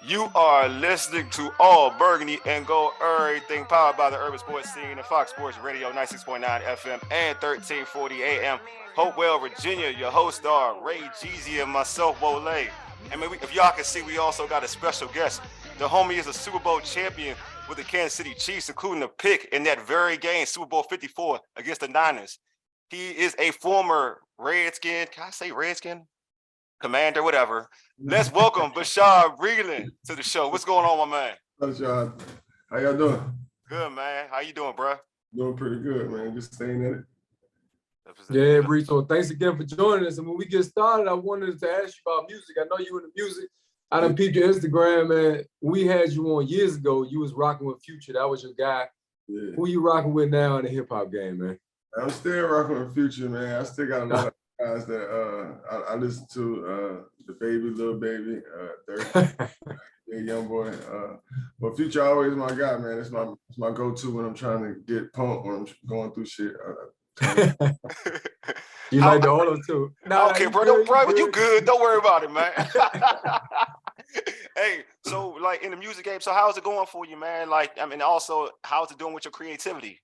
You are listening to All Burgundy and Gold Errrything, powered by the Urban Sports Scene and Fox Sports Radio 96.9 FM and 1340 AM. Hopewell, Virginia. Your hosts are Ray, Jeezy, and myself, Wole. And if y'all can see, we also got a special guest. The homie is a Super Bowl champion with the Kansas City Chiefs, including a pick in that very game, Super Bowl 54 against the Niners. He is a former Redskin. Can I say Redskin? Commander, whatever. Let's welcome Bashaud Breeland to the show. What's going on, my man? What's y'all? How y'all doing? Good, man. How you doing, bro? Doing pretty good, man. Just staying in it. Yeah, Bree. So thanks again for joining us. And when we get started, I wanted to ask you about music. I know you in the music. I done peeped your Instagram, man. We had you on years ago. You was rocking with Future. That was your guy. Yeah. Who you rocking with now in the hip hop game, man? I'm still rocking with Future, man. I still got a lot of guys that I listen to. The Baby, Little Baby, Big Young Boy. But Future always my guy, man. It's my go-to when I'm trying to get pumped, when I'm going through shit. You like the auto too? Nah, okay, bro. You good? Don't worry about it, man. Hey, so like in the music game, so how's it going for you, man? Like, I mean, also, how's it doing with your creativity?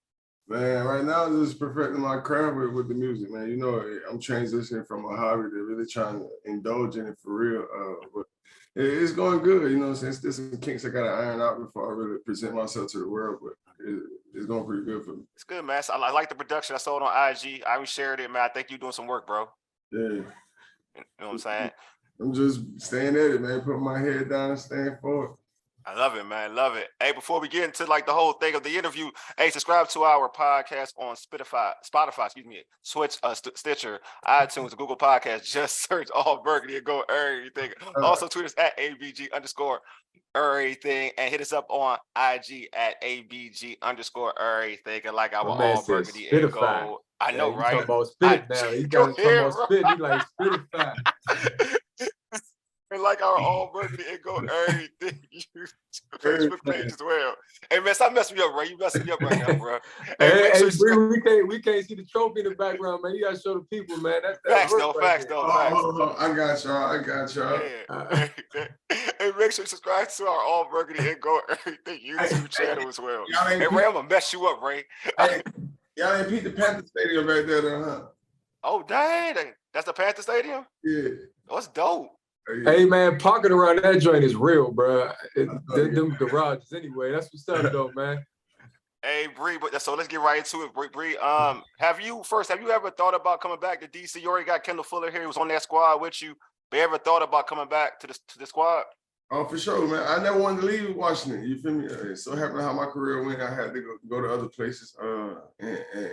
Man, right now I'm just perfecting my craft with the music, man. You know, I'm transitioning from a hobby to really trying to indulge in it for real. But it's going good, you know. Since there's some kinks I got to iron out before I really present myself to the world, but it's going pretty good for me. It's good, man. So I like the production. I saw it on IG. I shared it, man. I think you're doing some work, bro. Yeah. You know what I'm saying? I'm just staying at it, man. Putting my head down and staying forward. I love it, man. Love it. Hey, before we get into like the whole thing of the interview, hey, subscribe to our podcast on Spotify, Switch, Stitcher, iTunes, Google Podcasts. Just search All Burgundy and Go Errrything. Also tweet us at ABG_Errrything and hit us up on IG at ABG_Errrything and like our All Burgundy and Go. I know, right? Talking about spit now. He got talking about spit. He like Spitify. And like our All Burgundy and Go Errrything Facebook page as well. Hey man, stop messing me up, Ray. You messing me up right now, bro. Hey, we can't see the trophy in the background, man. You gotta show the people, man. That's facts though. Facts. I got y'all. Yeah. Hey, make sure you subscribe to our All Burgundy and Go Errrything YouTube channel as well. Hey Ray, I'm gonna mess you up, Ray. Hey, y'all ain't peep the Panther Stadium right there, though, huh? Oh dang, that's the Panther Stadium? Yeah. Oh, that's dope. Hey man, parking around that joint is real, bro. Them garages anyway. That's what's up, though, man. Hey Bree, so let's get right into it, Bree. Have you ever thought about coming back to DC? You already got Kendall Fuller here. He was on that squad with you. But you ever thought about coming back to the squad? Oh, for sure, man. I never wanted to leave Washington. You feel me? It so happened how my career went. I had to go to other places and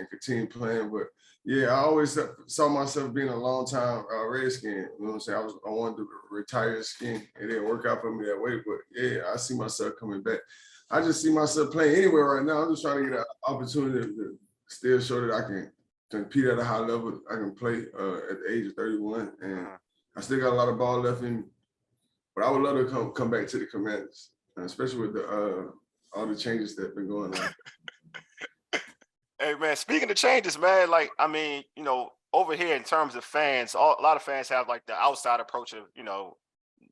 continue playing. But yeah, I always saw myself being a long time Redskin. You know what I'm saying? I wanted to retire skin. It didn't work out for me that way. But yeah, I see myself coming back. I just see myself playing anywhere right now. I'm just trying to get an opportunity to still show that I can compete at a high level. I can play at the age of 31, and I still got a lot of ball left in me. But I would love to come back to the Commanders, especially with all the changes that have been going on. Hey man, speaking of changes, man, like I mean, you know, over here in terms of fans, a lot of fans have like the outside approach of, you know,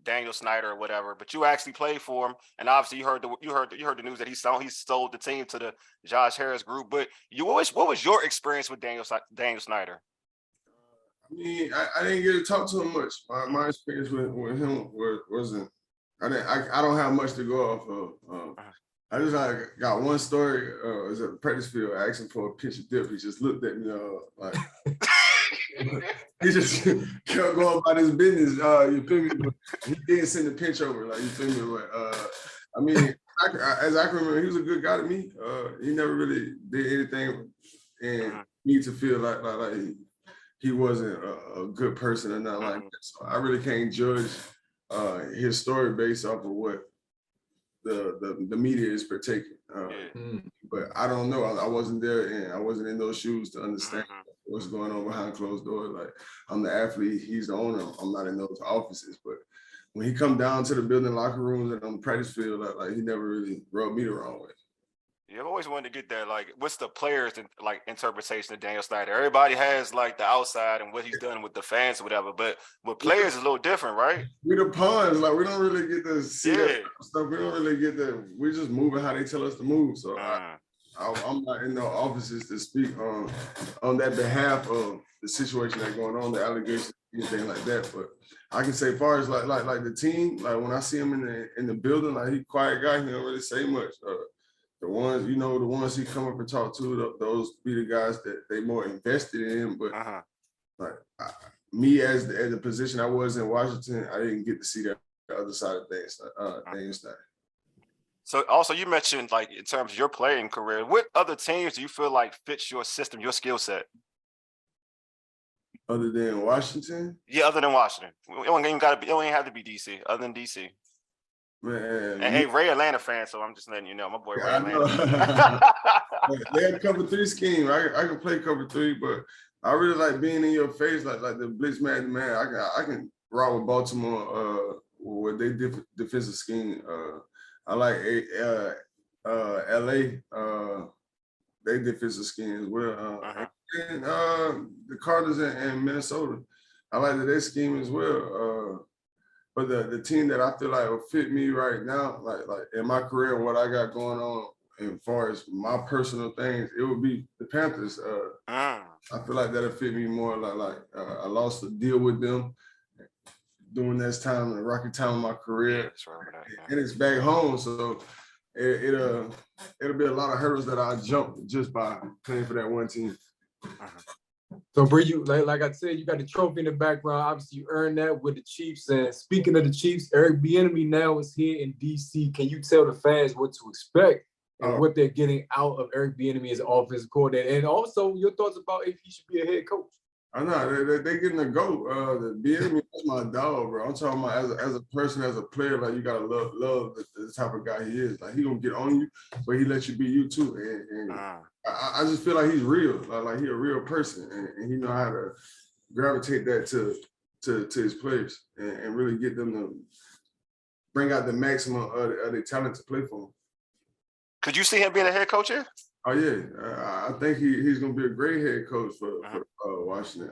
Daniel Snyder or whatever. But you actually played for him, and obviously you heard the news that he sold the team to the Josh Harris group. But what was your experience with Daniel Snyder? I mean, I didn't get to talk to him much. My experience with him wasn't. I don't have much to go off of. I just got one story. It was at the practice field. I asked him for a pinch of dip. He just looked at me like he just kept going about his business. You feel me? But he didn't send the pinch over. Like, you feel me? But I mean, as I can remember, he was a good guy to me. He never really did anything and me to feel like he wasn't a good person or nothing like that. So I really can't judge his story based off of what the media is partaking. But I don't know. I wasn't there, and I wasn't in those shoes to understand what's going on behind closed doors. Like, I'm the athlete, he's the owner. I'm not in those offices. But when he come down to the building locker rooms and on the practice field, like he never really rubbed me the wrong way. Yeah, I've always wanted to get that. Like, what's the players' interpretation of Daniel Snyder? Everybody has like the outside and what he's done with the fans or whatever, but with players is a little different, right? We the pawns, like we don't really get to see that stuff. We don't really get to. We just moving how they tell us to move. So I'm not in no offices to speak on that behalf of the situation that's going on, the allegations, anything like that. But I can say, as far as like the team, like when I see him in the building, like he quiet guy, he don't really say much. The ones, the ones he come up and talk to, those be the guys that they more invested in. But me as the position I was in Washington, I didn't get to see that other side of things. So also you mentioned like in terms of your playing career, what other teams do you feel like fits your system, your skill set? Other than Washington? Yeah, other than Washington. It don't even have to be DC, other than DC. Man, and hey, Ray Atlanta fan, so I'm just letting you know, my boy Ray Atlanta. They're cover 3 scheme. I can play cover 3, but I really like being in your face, like the blitz man. I can rock with Baltimore with their defensive scheme. I like LA, they defensive scheme as well. And the Cardinals and Minnesota, I like their scheme as well. But the team that I feel like will fit me right now, like in my career, what I got going on, as far as my personal things, it would be the Panthers. I feel like that'll fit me more. I lost a deal with them during this time, the rocky time of my career, and it's back home, so it'll be a lot of hurdles that I jump just by playing for that one team. So, Bree, you like I said, you got the trophy in the background. Obviously, you earned that with the Chiefs. And speaking of the Chiefs, Eric Bieniemy now is here in DC. Can you tell the fans what to expect and what they're getting out of Eric Bieniemy as offensive coordinator? And also your thoughts about if he should be a head coach. I know they're getting a go. The Bieniemy is my dog, bro. I'm talking about as a person, as a player, like you gotta love the type of guy he is. Like he gonna get on you, but he lets you be you too. And I just feel like he's real. Like he a real person, and he know how to gravitate that to his players and really get them to bring out the maximum of their talent to play for him. Could you see him being a head coach here? Oh yeah, I think he's gonna be a great head coach for Washington.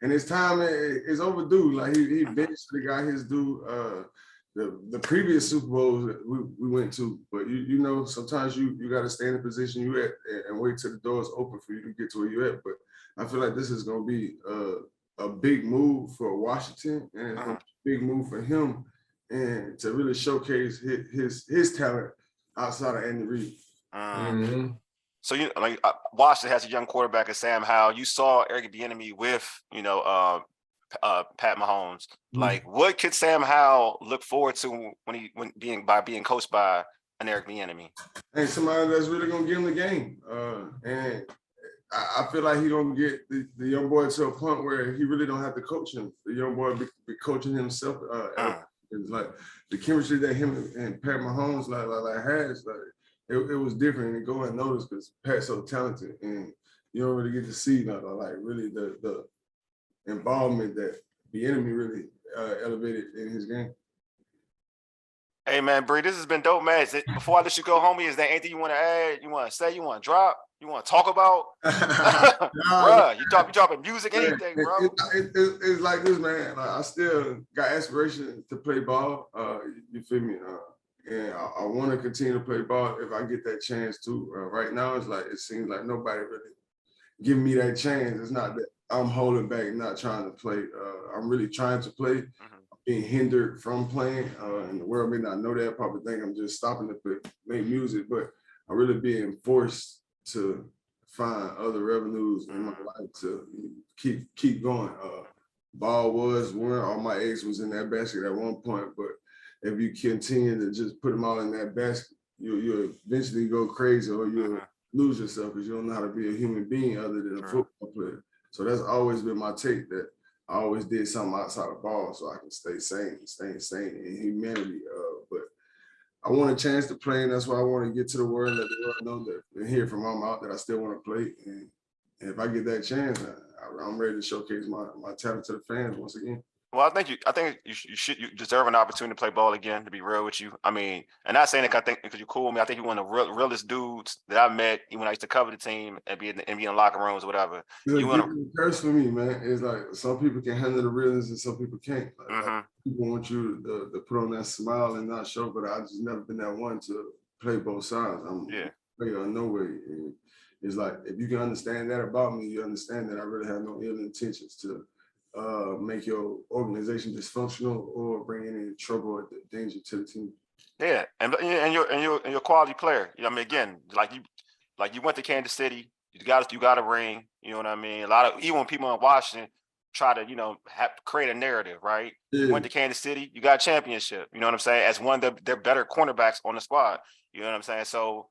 And his time is overdue. Like he eventually got his due. The previous Super Bowls that we went to, but you know sometimes you got to stay in the position you at and wait till the doors open for you to get to where you at. But I feel like this is gonna be a big move for Washington and a big move for him, and to really showcase his talent outside of Andy Reid. So Washington has a young quarterback in Sam Howell. You saw Eric Bieniemy with Pat Mahomes. Like, what could Sam Howell look forward to when being coached by an Eric Bieniemy? Hey, somebody that's really gonna give him the game. And I feel like he's gonna get the young boy to a point where he really don't have to coach him. The young boy be coaching himself. It's like the chemistry that him and Pat Mahomes has. It was different and go unnoticed because Pat's so talented, and you don't really get to see really the involvement that Bieniemy really elevated in his game. Hey man, Bree, this has been dope, man. Before I let you go, homie, is there anything you want to add? You want to say? You want to drop? You want to talk about? Bruh, you dropping music, anything, bro? It's like this, man. I still got aspiration to play ball. You feel me? And I want to continue to play ball if I get that chance to. Right now, it seems like nobody really giving me that chance. It's not that I'm holding back, not trying to play. I'm really trying to play. I'm being hindered from playing, and the world may not know that. Probably think I'm just stopping to make music, but I'm really being forced to find other revenues in my life to keep going. Ball was one. All my eggs was in that basket at one point, but if you continue to just put them all in that basket, you'll eventually go crazy, or you'll lose yourself because you don't know how to be a human being other than a football player. So that's always been my take, that I always did something outside of ball so I can stay sane in humanity. But I want a chance to play, and that's why I want to get to the world and let the world know that and hear from my mouth that I still want to play. And if I get that chance, I'm ready to showcase my talent to the fans once again. Well, I think you deserve an opportunity to play ball again. To be real with you, I mean, and not saying that I think because you're cool with me. I think you're one of the realest dudes that I met when I used to cover the team and be in locker rooms or whatever. You want to curse for me, man. It's like some people can handle the realness and some people can't. Like people want you to put on that smile and not show, but I just never been that one to play both sides. I'm player no way. And it's like if you can understand that about me, you understand that I really have no ill intentions to make your organization dysfunctional or bring any trouble or danger to the team. Yeah, and you're a quality player. You know, I mean, again, like you went to Kansas City, you got a ring. You know what I mean? Even when people in Washington try to create a narrative, right? Yeah. You went to Kansas City, you got a championship. You know what I'm saying? As one of their better cornerbacks on the squad. You know what I'm saying? So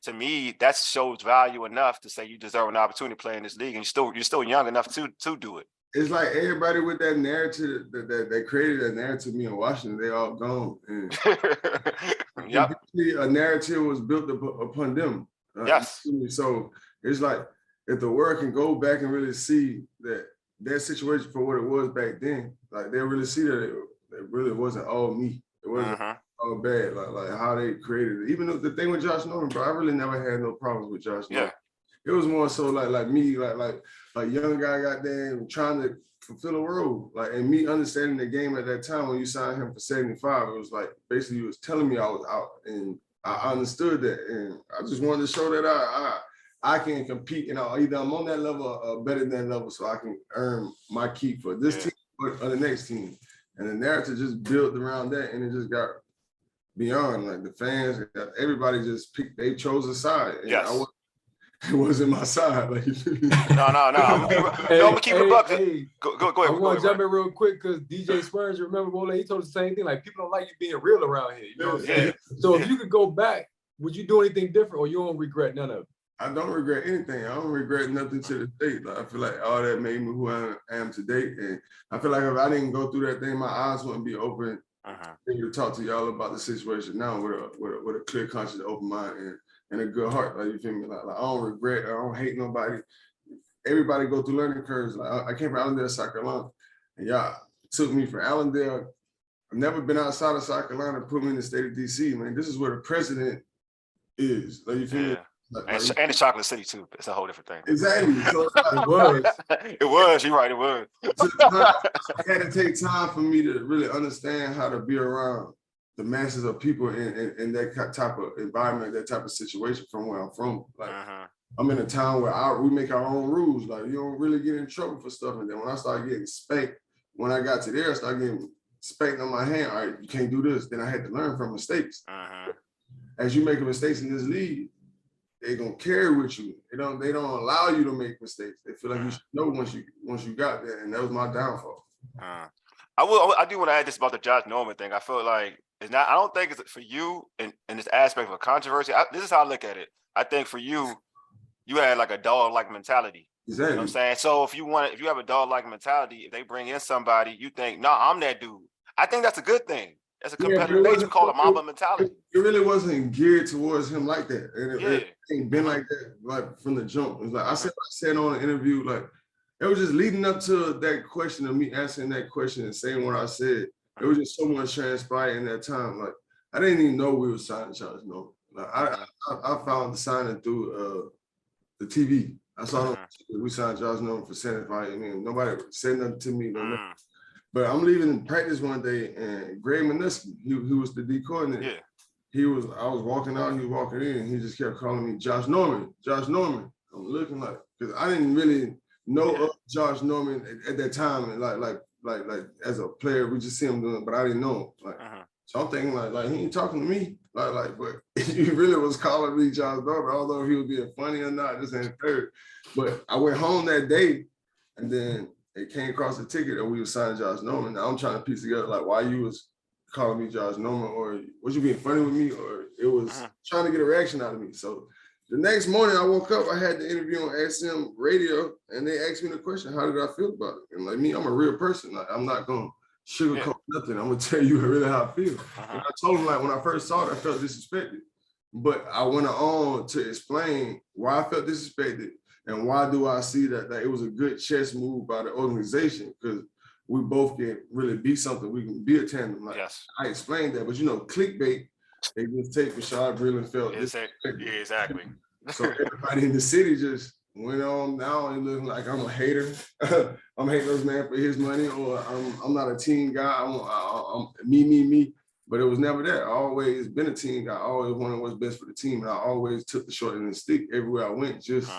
to me, that shows value enough to say you deserve an opportunity to play in this league, and you're still young enough to do it. It's like everybody with that narrative that created that narrative me in Washington, they all gone. And a narrative was built upon them. Yes. So it's like if the world can go back and really see that situation for what it was back then, like they really see that it really wasn't all me. It wasn't all bad. Like how they created it. Even though the thing with Josh Norman, bro, I really never had no problems with Josh Norman. It was more so like me, like young guy got there and trying to fulfill a role. Like, and me understanding the game at that time when you signed him for 75, it was like basically he was telling me I was out, and I understood that, and I just wanted to show that I can compete, and either I'm on that level or better than that level, so I can earn my keep for this team or the next team. And the narrative just built around that, and it just got beyond. Like the fans, everybody just they chose a side. And it wasn't my side. Like, no. I'm gonna keep it buck. Go ahead. I want to jump in real quick because DJ Spurs, remember Wole, he told the same thing. Like, people don't like you being real around here. You know what I'm saying? So if you could go back, would you do anything different, or you don't regret none of it? I don't regret anything. I don't regret nothing to this day. Like, I feel like all that made me who I am today. And I feel like if I didn't go through that thing, my eyes wouldn't be open to talk to y'all about the situation now with a clear conscience, open mind, and a good heart. Like, you feel me? Like I don't regret, I don't hate nobody. Everybody go through learning curves. Like I came from Allendale, South Carolina, and y'all took me from Allendale. I've never been outside of South Carolina, put me in the state of DC, man. This is where the president is. Like, you feel me? And the Chocolate City too. It's a whole different thing. Exactly. So it was. You're right. It was. It had to take time for me to really understand how to be around the masses of people in that type of environment, that type of situation from where I'm from. Like I'm in a town where we make our own rules. Like you don't really get in trouble for stuff. And then when I started getting spanked, when I got to there, I started getting spanked on my hand. All right, you can't do this. Then I had to learn from mistakes. As you make mistakes in this league, they're gonna carry with you. They don't allow you to make mistakes. They feel like you should know once you got there, and that was my downfall. I do want to add this about the Josh Norman thing. I feel like it's not. I don't think it's for you in this aspect of a controversy. This is how I look at it. I think for you, you had like a dog-like mentality. Exactly. You know what I'm saying? So if you have a dog-like mentality, if they bring in somebody, you think, no, I'm that dude. I think that's a good thing. That's a competitive nature. You call it Mamba mentality. It really wasn't geared towards him like that. And it ain't been like that like from the jump. It was like I said on an interview, like it was just leading up to that question of me answering that question and saying what I said. It was just so much transpired in that time. Like I didn't even know we were signing Josh Norman. Like I found the signing through the TV. I saw we signed Josh Norman for 75. I mean, nobody said nothing to me. But I'm leaving practice one day, and Greg Minuski, he was the D coordinator. I was walking out, he was walking in, and he just kept calling me Josh Norman. I'm looking like, because I didn't really know of Josh Norman at that time, and like as a player, we just see him doing it, but I didn't know him. Like, so I'm thinking like he ain't talking to me, but he really was calling me Josh Norman, although he was being funny or not, just ain't fair. But I went home that day, and then it came across the ticket and we were signing Josh Norman. Now I'm trying to piece together like why you was calling me Josh Norman, or was you being funny with me, or it was trying to get a reaction out of me. So the next morning I woke up, I had the interview on SM radio, and they asked me the question, how did I feel about it? And like me, I'm a real person. Like I'm not gonna sugarcoat nothing. I'm gonna tell you really how I feel. And I told him like when I first saw it, I felt disrespected. But I went on to explain why I felt disrespected. And why do I see that it was a good chess move by the organization? Because we both can really be something. We can be a tandem. Like I explained that, but clickbait, they just take Bashaud Breeland felt. Yeah, exactly. So everybody in the city just went on now and looking like I'm a hater. I'm hating this man for his money, or I'm not a team guy. I'm me. But it was never that. I always been a team guy. I always wanted what's best for the team, and I always took the short end of the stick everywhere I went, just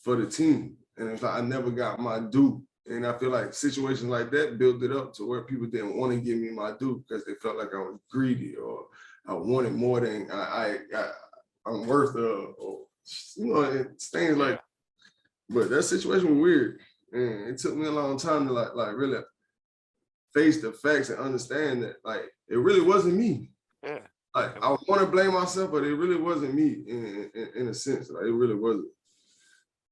for the team. And it's like I never got my due. And I feel like situations like that built it up to where people didn't want to give me my due because they felt like I was greedy or I wanted more than I'm worth of, or things like. But that situation was weird, and it took me a long time to like really face the facts and understand that like it really wasn't me. Yeah. Like I want to blame myself, but it really wasn't me in a sense. Like it really wasn't.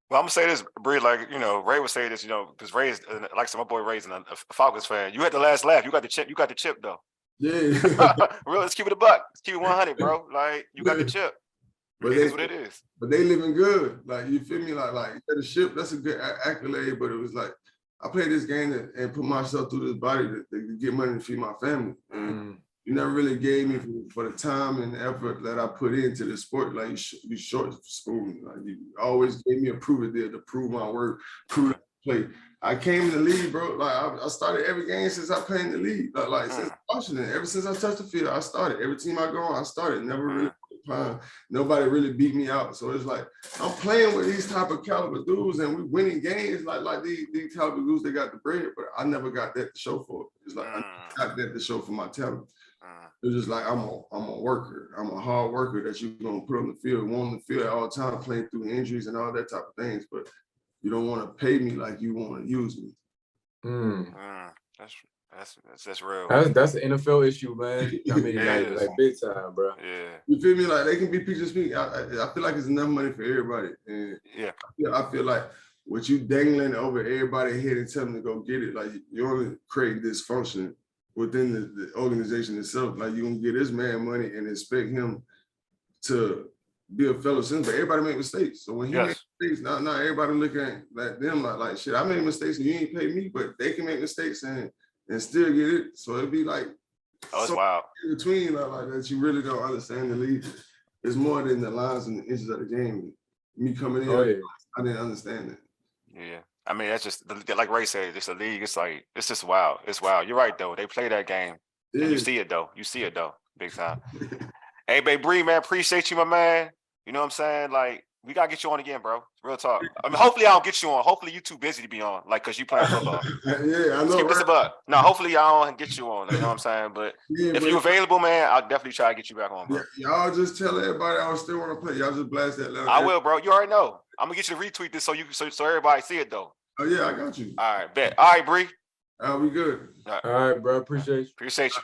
Well, I'm gonna say this, Bree. Like Ray would say this. Because Ray is like my boy Ray's a Falcons fan. You had the last laugh. You got the chip. You got the chip though. Yeah. Real. Let's keep it a buck. Let's keep it 100, bro. Like you got the chip. But it is what it is. But they living good. Like you feel me? Like the ship. That's a good accolade. But it was like I played this game and put myself through this body to get money to feed my family. And you never really gave me for the time and effort that I put into the sport. Like you short school me. Like you always gave me a prove it deal to prove my work, prove it play. I came in the league, bro. Like I started every game since I played in the league. Like since Washington, ever since I touched the field, I started. Every team I go on, I started. Never really nobody really beat me out. So it's like I'm playing with these type of caliber dudes and we winning games like these caliber dudes, they got the bread, but I never got that to show for it. It's like I got that to show for my talent. It's just like I'm a worker. I'm a hard worker that you're gonna put on the field, on the field all the time, playing through injuries and all that type of things. But you don't want to pay me like you want to use me. That's real. That's an NFL issue, man. I mean, like big time, bro. Yeah. You feel me? Like they can be pictures me. I feel like it's enough money for everybody. And I feel like what you dangling over everybody's head and telling them to go get it, like you only create dysfunction within the organization itself. Like you gonna get this man money and expect him to be a fellow citizen, but everybody make mistakes. So when he makes mistakes, not everybody looking at them like shit. I made mistakes and you ain't pay me, but they can make mistakes and still get it. So it'd be like that's wild. In between like that you really don't understand the league. It's more than the lines and the inches of the game. Me coming in, I didn't understand it. Yeah. I mean, that's just like Ray said, it's a league. It's like it's just wild. It's wild. You're right though. They play that game. And you see it though. Big time. Hey, babe, Bree, man, appreciate you, my man. You know what I'm saying? Like, we gotta get you on again, bro. Real talk. I mean, hopefully I don't get you on. Hopefully you too busy to be on, like, cause you playing football. Yeah, I know. Keep this about. No, hopefully I don't get you on. You know what I'm saying? But if you're available, man, I'll definitely try to get you back on, bro. Y'all just tell everybody I still want to play. Y'all just blast that loud. I will, bro. You already know. I'm gonna get you to retweet this so everybody see it though. Oh yeah, I got you. All right, bet. All right, Bree. We good. All right, bro. Appreciate you. Appreciate you.